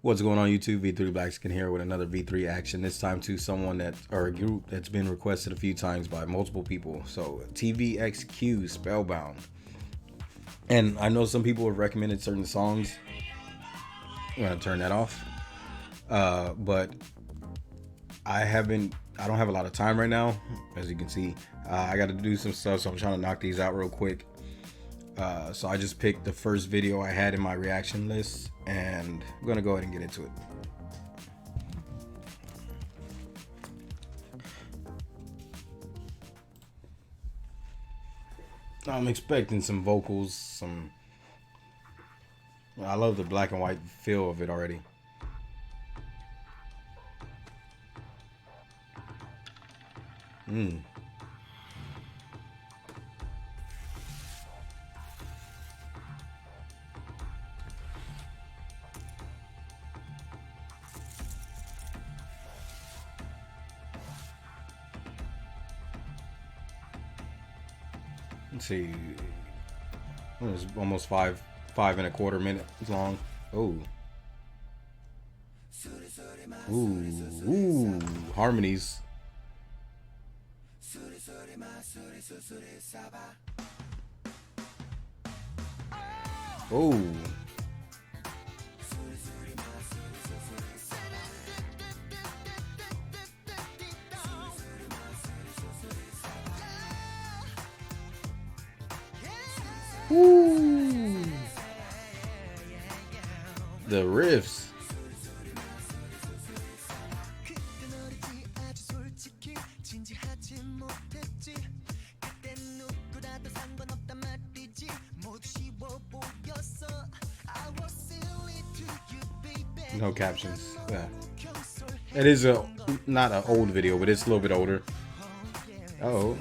What's going on YouTube? V3 Blackskin here with another V3 action. This time to someone a group that's been requested a few times by multiple people. So TVXQ Spellbound. And I know some people have recommended certain songs. I'm gonna turn that off. But I don't have a lot of time right now, as you can see. I got to do some stuff, so I'm trying to knock these out real quick. So I just picked the first video I had in my reaction list, and I'm gonna go ahead and get into it. I'm expecting some vocals, I love the black and white feel of it already. Let's see. It was almost 5.25 minutes long. Oh. Ooh, harmonies. Oh. Ooh. The riffs. No captions. Yeah. It is not an old video, but it's a little bit older. Uh-oh.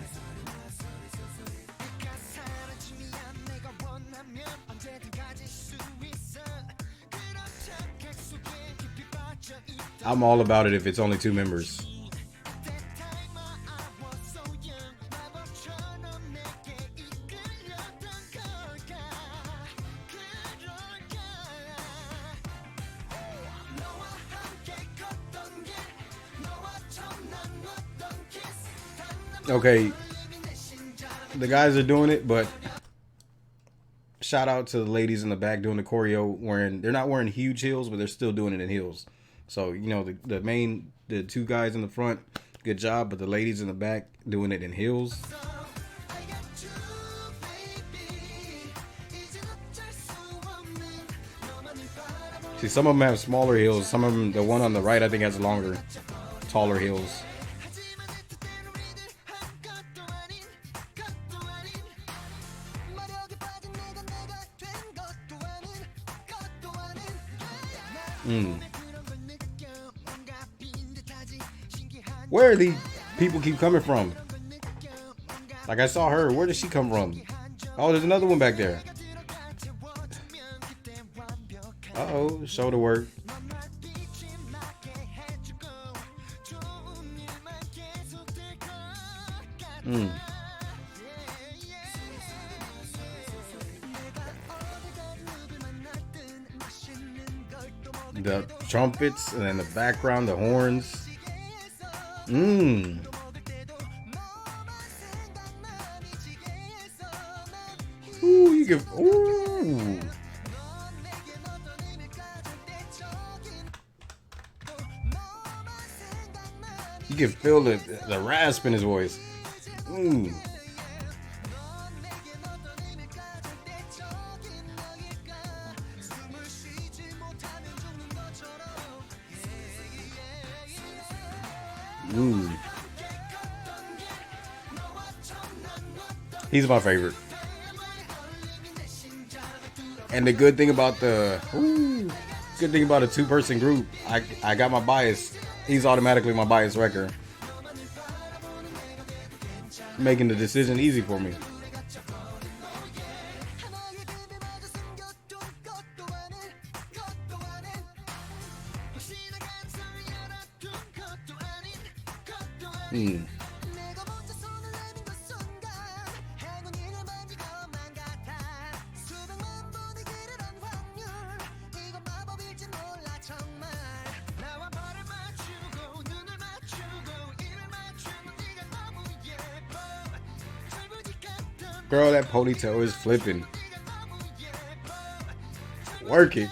I'm all about it if it's only 2 members. Okay, the guys are doing it, but shout out to the ladies in the back doing the choreo. They're not wearing huge heels, but they're still doing it in heels. So, you know, the 2 guys in the front, good job, but the ladies in the back doing it in heels. See, some of them have smaller heels. Some of them, the one on the right, I think has longer, taller heels. Where are these people keep coming from? Like, I saw her. Where did she come from? Oh, there's another one back there. Uh-oh, shoulder work. The trumpets, and in the background, the horns. Ooh, you can. Ooh. You can feel the rasp in his voice. Ooh. Ooh. He's my favorite. And the good thing about a 2-person group, I got my bias. He's automatically my bias wrecker, making the decision easy for me. Girl, that ponytail is flipping. Work it.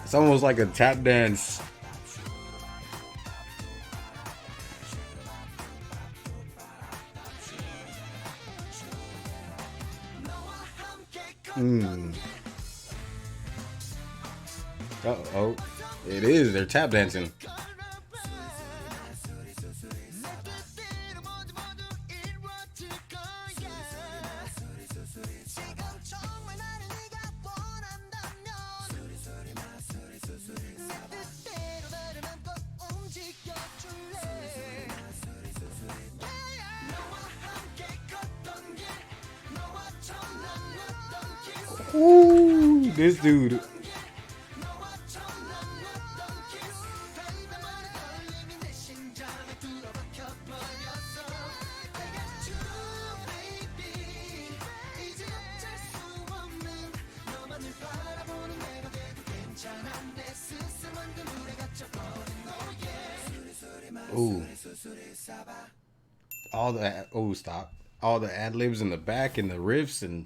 It's almost like a tap dance. Uh-oh. It is. They're tap dancing. Ooh, this dude. Ooh. Stop. All the ad libs in the back and the riffs and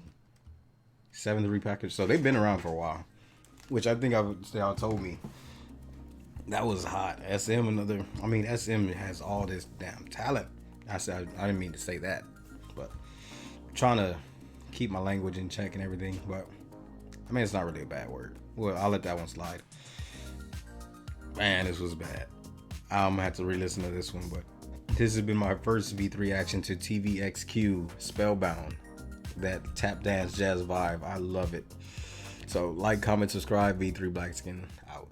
7-3 package. So they've been around for a while, which I think y'all told me that was hot. SM has all this damn talent. I didn't mean to say that, but I'm trying to keep my language in check and everything. But I mean, it's not really a bad word. Well, I'll let that one slide. Man, this was bad. I'm gonna have to re-listen to this one, but this has been my first V3 reaction to TVXQ Spellbound. That tap dance jazz vibe. I love it. So like, comment, subscribe. V3 Blackskin out.